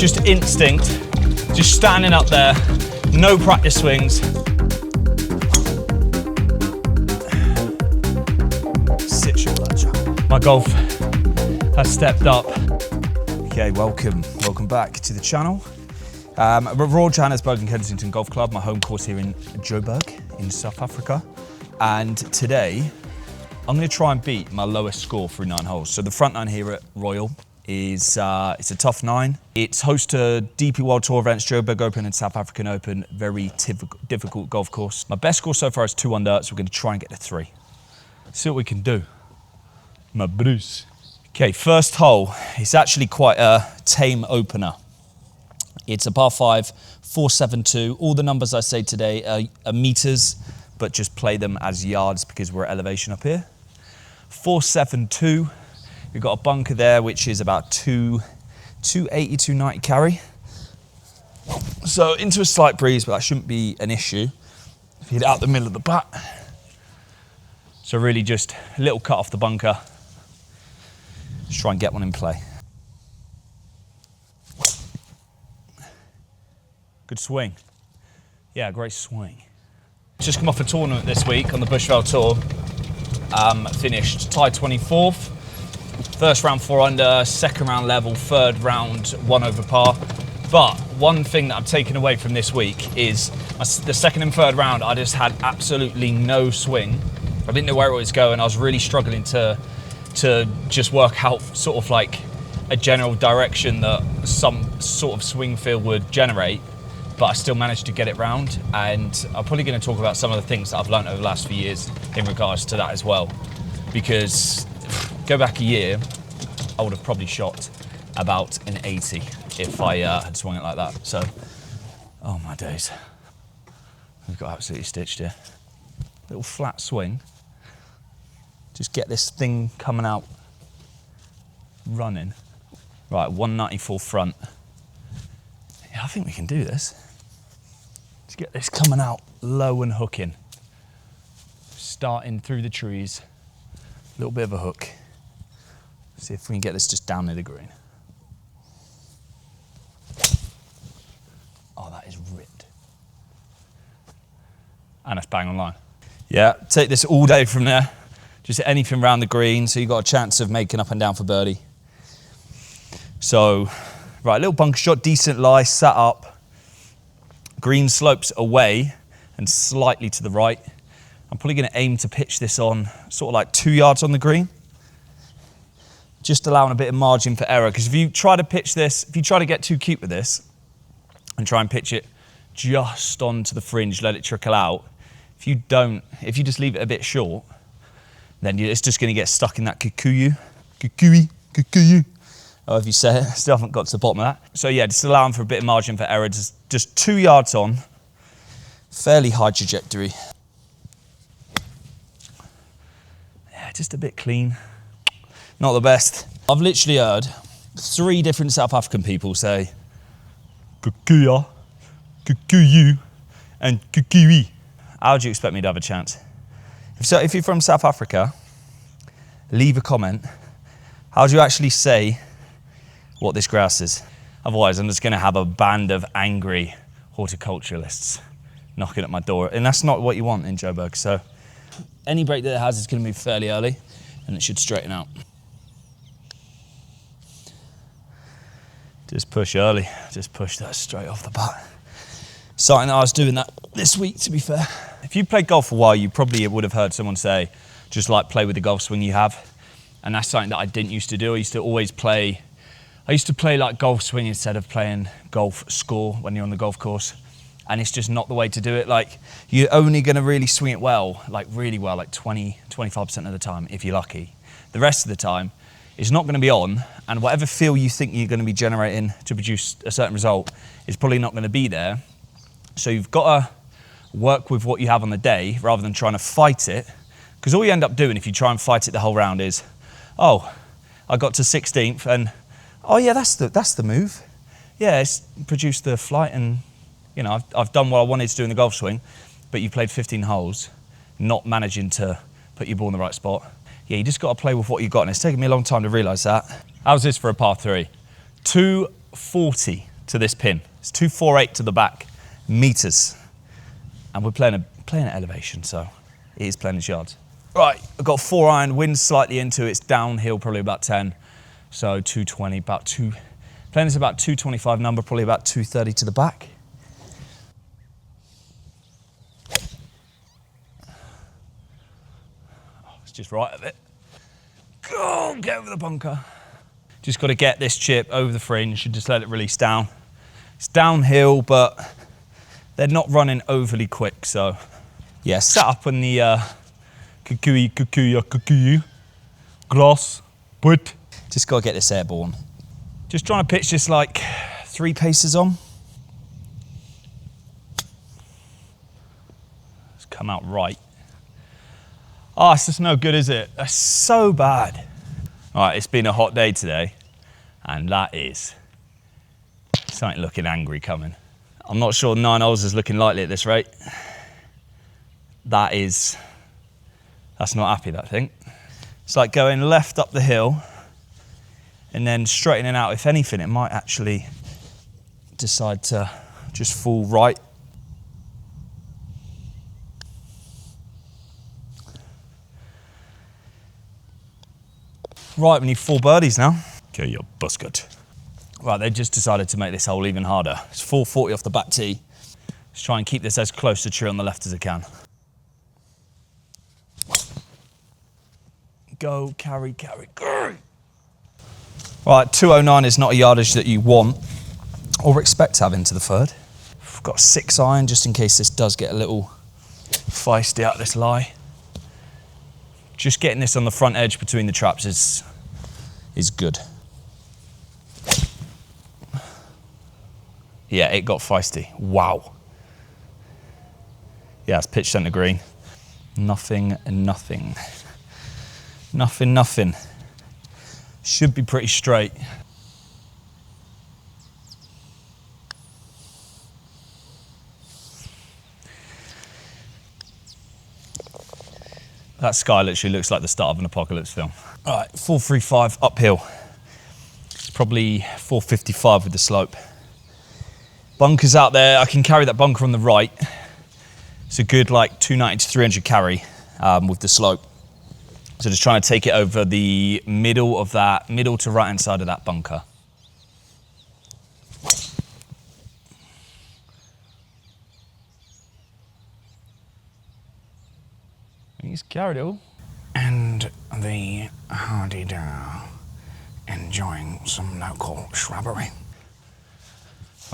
just instinct, just standing up there, no practice swings. My golf has stepped up. Okay, welcome back to the channel. Royal Joburg in Kensington Golf Club, my home course here in Joburg in South Africa. And today, I'm going to try and beat my lowest score through 9 holes. So the front nine here at Royal is it's a tough 9. It's host to DP World Tour events, Joburg Open and South African Open. Very difficult golf course. My best score so far is 2 under, so we're going to try and get to 3. See what we can do. My Bruce. Okay, first hole. It's actually quite a tame opener. It's a par 5, 472. All the numbers I say today are meters, but just play them as yards because we're at elevation up here. 472. We've got a bunker there, which is about 280, 290 carry. So into a slight breeze, but that shouldn't be an issue. If you hit it out the middle of the bat. So really just a little cut off the bunker. Just try and get one in play. Good swing. Yeah, great swing. Just come off a tournament this week on the Bushveld Tour. Finished tied 24th. First round 4 under, second round level, third round 1 over par. But one thing that I'm taking away from this week is the second and third round, I just had absolutely no swing. I didn't know where it was going. I was really struggling to just work out sort of like a general direction that some sort of swing feel would generate, but I still managed to get it round. And I'm probably going to talk about some of the things that I've learned over the last few years in regards to that as well. Because go back a year, I would have probably shot about an 80 if I had swung it like that. So, oh my days. We've got absolutely stitched here. Little flat swing. Just get this thing coming out running. Right, 194 front. Yeah, I think we can do this. Let's get this coming out low and hooking. Starting through the trees. A little bit of a hook. See if we can get this just down near the green. Oh, that is ripped. And it's bang on line. Yeah, take this all day from there. Just anything around the green, so you've got a chance of making up and down for birdie. So, right, little bunker shot, decent lie, sat up. Green slopes away and slightly to the right. I'm probably going to aim to pitch this on sort of like 2 yards on the green. Just allowing a bit of margin for error, because if you try to pitch this, if you try to get too cute with this and try and pitch it just onto the fringe, let it trickle out, if you just leave it a bit short, then it's just going to get stuck in that kikuyu, however you say it. Still haven't got to the bottom of that. So yeah, just allowing for a bit of margin for error, just 2 yards on, fairly high trajectory. Yeah, just a bit clean. Not the best. I've literally heard 3 different South African people say kukuya, kukuyu, and kukui. How do you expect me to have a chance? If you're from South Africa, leave a comment. How do you actually say what this grass is? Otherwise, I'm just going to have a band of angry horticulturalists knocking at my door. And that's not what you want in Joburg. So any break that it has is going to move fairly early, and it should straighten out. Just push early. Just push that straight off the bat. Something that I was doing that this week, to be fair. If you played golf for a while, you probably would have heard someone say, just like play with the golf swing you have. And that's something that I didn't used to do. I used to play like golf swing instead of playing golf score when you're on the golf course. And it's just not the way to do it. Like, you're only going to really swing it well, like really well, like 20, 25% of the time, if you're lucky. The rest of the time, it's not going to be on, and whatever feel you think you're going to be generating to produce a certain result is probably not going to be there. So you've got to work with what you have on the day rather than trying to fight it, because all you end up doing if you try and fight it the whole round is, oh, I got to 16th and, oh yeah, that's the move. Yeah, it's produced the flight, and you know, I've done what I wanted to do in the golf swing, but you played 15 holes, not managing to put your ball in the right spot. Yeah, you just got to play with what you've got, and it's taken me a long time to realise that. How's this for a par 3? 240 to this pin. It's 248 to the back, meters. And we're playing at elevation, so it is playing yards. Right, I've got 4 iron, wind slightly into it's downhill, probably about 10. So 220, playing this about 225 number, probably about 230 to the back. Oh, it's just right of it. Go, get over the bunker. Just got to get this chip over the fringe and just let it release down. It's downhill, but they're not running overly quick, so yeah, set up on the kikuyu, glass, wood. Just got to get this airborne. Just trying to pitch this like 3 paces on. It's come out right. Oh, it's just no good, is it? That's so bad. All right, it's been a hot day today, and that is something looking angry coming. I'm not sure 9 holes is looking likely at this rate. That's not happy, that thing. It's like going left up the hill and then straightening out. If anything, it might actually decide to just fall right. Right, we need 4 birdies now. Okay, you buzzcut. Right, they just decided to make this hole even harder. It's 440 off the back tee. Let's try and keep this as close to tree on the left as I can. Go, carry, carry, go. Right, 209 is not a yardage that you want or expect to have into the third. I've got a 6 iron just in case this does get a little feisty out of this lie. Just getting this on the front edge between the traps is good. Yeah, it got feisty. Wow. Yeah, it's pitch centre green. Nothing and nothing. Nothing, nothing. Should be pretty straight. That sky literally looks like the start of an apocalypse film. All right, 435 uphill. It's probably 455 with the slope. Bunkers out there. I can carry that bunker on the right. It's a good like 290 to 300 carry with the slope. So just trying to take it over the middle to right hand side of that bunker. He's carried it all. And the hardy-do, enjoying some local shrubbery.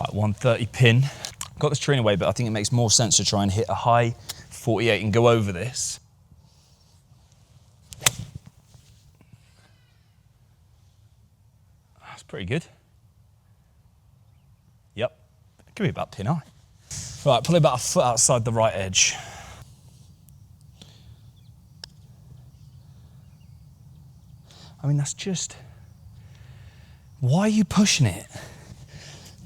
Right, 130 pin. Got this tree away, but I think it makes more sense to try and hit a high 48 and go over this. That's pretty good. Yep, it could be about pin high. Right, probably about a foot outside the right edge. I mean, that's just, why are you pushing it?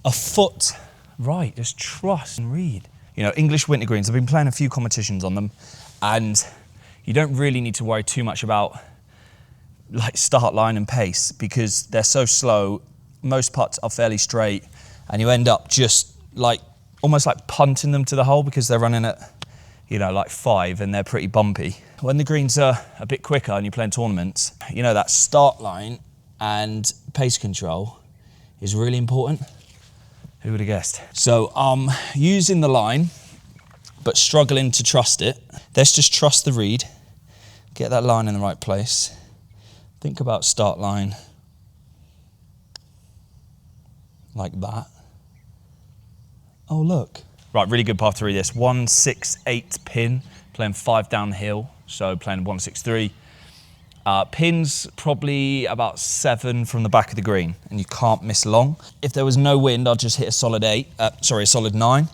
A foot right, just trust and read. You know, English winter greens, I've been playing a few competitions on them, and you don't really need to worry too much about like start line and pace because they're so slow. Most putts are fairly straight, and you end up just like, almost like punting them to the hole because they're running at, you know, like 5 and they're pretty bumpy. When the greens are a bit quicker and you're playing tournaments, you know, that start line and pace control is really important. Who would have guessed? So I'm using the line, but struggling to trust it. Let's just trust the read, get that line in the right place. Think about start line like that. Oh, look. Right, really good par 3 this. 168 pin, playing 5 downhill, so playing 163. Pins probably about 7 from the back of the green, and you can't miss long. If there was no wind, I'd just hit a solid 9.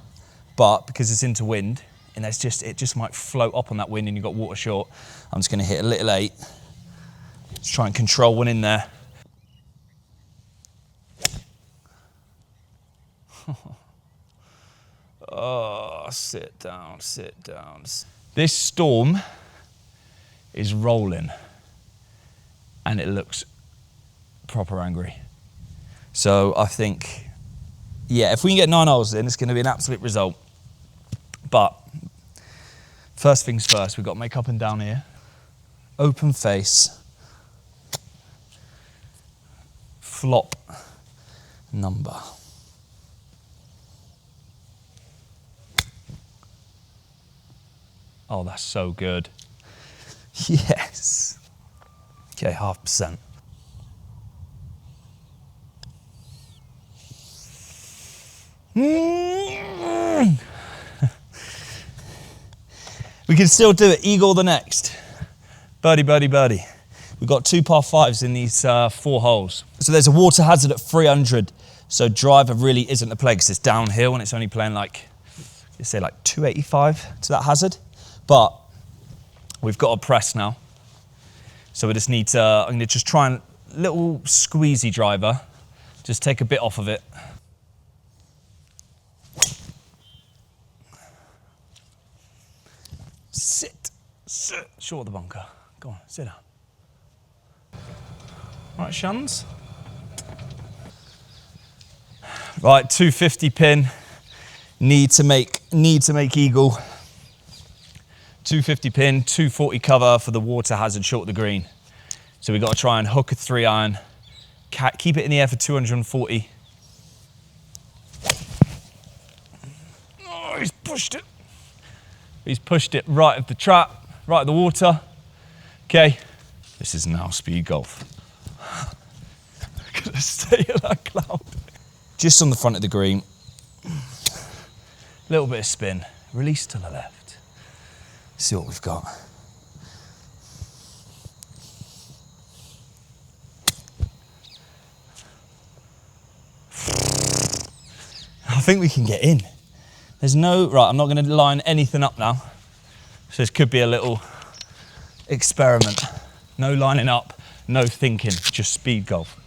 But because it's into wind, and it just might float up on that wind and you've got water short, I'm just gonna hit a little 8. Let's try and control one in there. Oh, sit down, sit down. This storm is rolling and it looks proper angry. So I think yeah, if we can get 9 holes in, it's going to be an absolute result. But first things first, we've got to make up and down here. Open face. Flop number. Oh, that's so good. Yes. Okay, 0.5%. We can still do it. Eagle the next. Birdie, birdie, birdie. We've got 2 par 5s in these 4 holes. So there's a water hazard at 300. So driver really isn't the play because it's downhill and it's only playing like, let's say like 285 to that hazard. But we've got a press now. So we just need to, I'm going to just try and little squeezy driver. Just take a bit off of it. Sit. Short of the bunker. Go on, sit down. Right, Shuns. Right, 250 pin. Need to make eagle. 250 pin, 240 cover for the water hazard short of the green. So we've got to try and hook a 3-iron. Keep it in the air for 240. Oh, he's pushed it. He's pushed it right of the trap, right of the water. Okay, this is now speed golf. Gonna stay in that cloud. Just on the front of the green. Little bit of spin, release to the left. See what we've got. I think we can get in. There's no, right, I'm not going to line anything up now. So this could be a little experiment. No lining up, no thinking, just speed golf.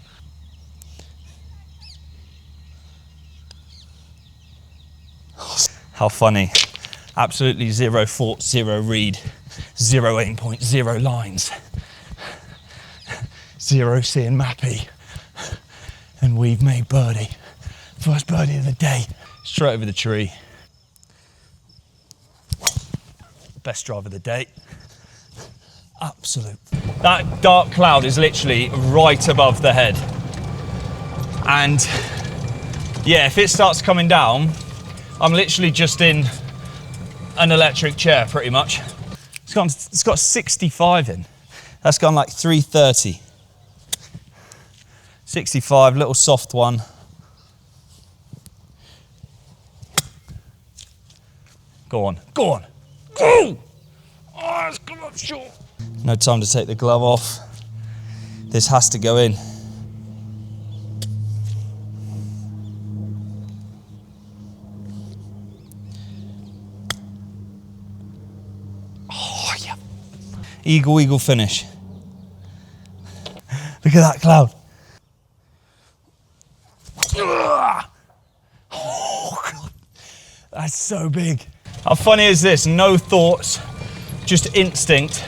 How funny. Absolutely 0 thought, 0 read, 0 aim point, 0 lines. 0 seeing Mappy. And we've made birdie. First birdie of the day. Straight over the tree. Best drive of the day. Absolute. That dark cloud is literally right above the head. And yeah, if it starts coming down, I'm literally just in an electric chair pretty much. It's got 65 in. That's gone like 330. 65, little soft one. Go on, go on. Go! Oh, it's come up short. No time to take the glove off. This has to go in. Oh, yeah. Eagle, eagle finish. Look at that cloud. Oh, God. That's so big. How funny is this? No thoughts, just instinct,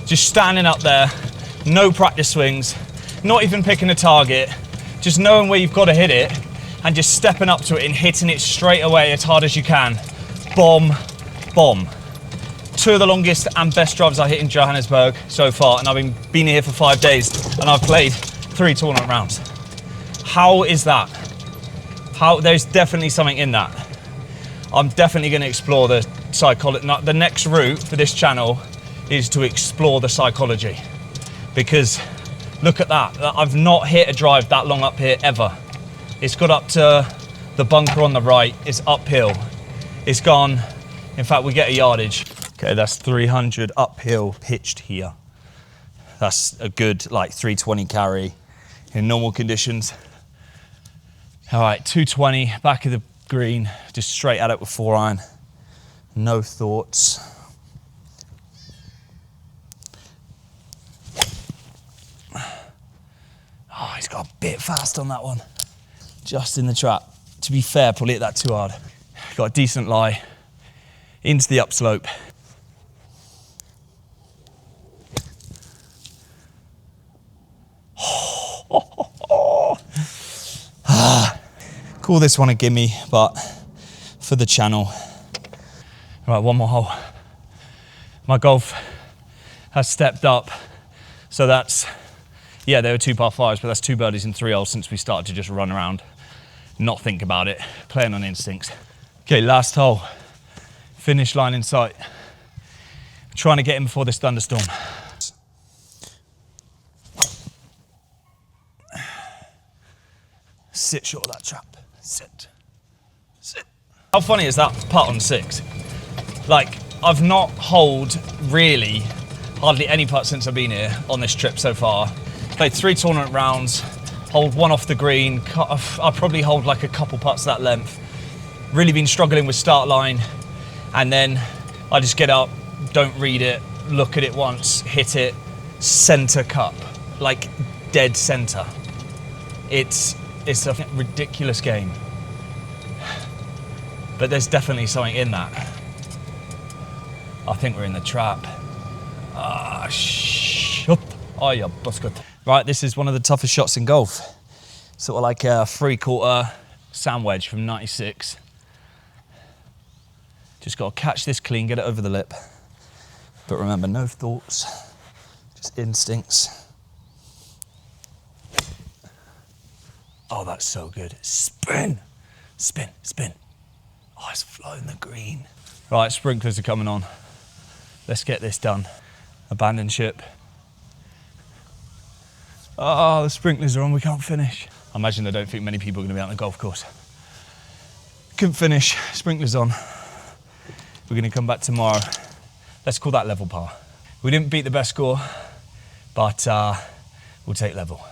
just standing up there, no practice swings, not even picking a target, just knowing where you've got to hit it and just stepping up to it and hitting it straight away as hard as you can. Bomb, bomb. 2 of the longest and best drives I hit in Johannesburg so far, and I've been here for 5 days and I've played 3 tournament rounds. How is that? There's definitely something in that. I'm definitely going to explore the psychology. The next route for this channel is to explore the psychology, because look at that. I've not hit a drive that long up here ever. It's got up to the bunker on the right. It's uphill. It's gone. In fact, we get a yardage. Okay, that's 300 uphill pitched here. That's a good like 320 carry in normal conditions. All right, 220 back of the green, just straight at it with 4-iron. No thoughts. Oh, he's got a bit fast on that one. Just in the trap. To be fair, probably hit that too hard. Got a decent lie into the upslope. Call this one a gimme, but for the channel. Right, one more hole. My golf has stepped up. So that's, yeah, there were 2 par 5s, but that's 2 birdies in 3 holes since we started to just run around, not think about it, playing on instincts. Okay, last hole. Finish line in sight. Trying to get in before this thunderstorm. Sit short of that trap. Sit. Sit. How funny is that putt on 6? Like, I've not holed really hardly any putts since I've been here on this trip so far. Played 3 tournament rounds, holed 1 off the green. I probably hold like a couple putts that length. Really been struggling with start line, and then I just get up, don't read it, look at it once, hit it, center cup, like dead center. It's a ridiculous game, but there's definitely something in that. I think we're in the trap. Oh, yeah, that's good. Right, this is one of the toughest shots in golf. Sort of like a 3/4 sand wedge from 96. Just got to catch this clean, get it over the lip. But remember, no thoughts, just instincts. Oh, that's so good. Spin, spin, spin. Oh, it's flown the green. Right, sprinklers are coming on. Let's get this done. Abandon ship. Oh, the sprinklers are on, we can't finish. I imagine they don't think many people are gonna be out on the golf course. Couldn't finish, sprinklers on. We're gonna come back tomorrow. Let's call that level par. We didn't beat the best score, but we'll take level.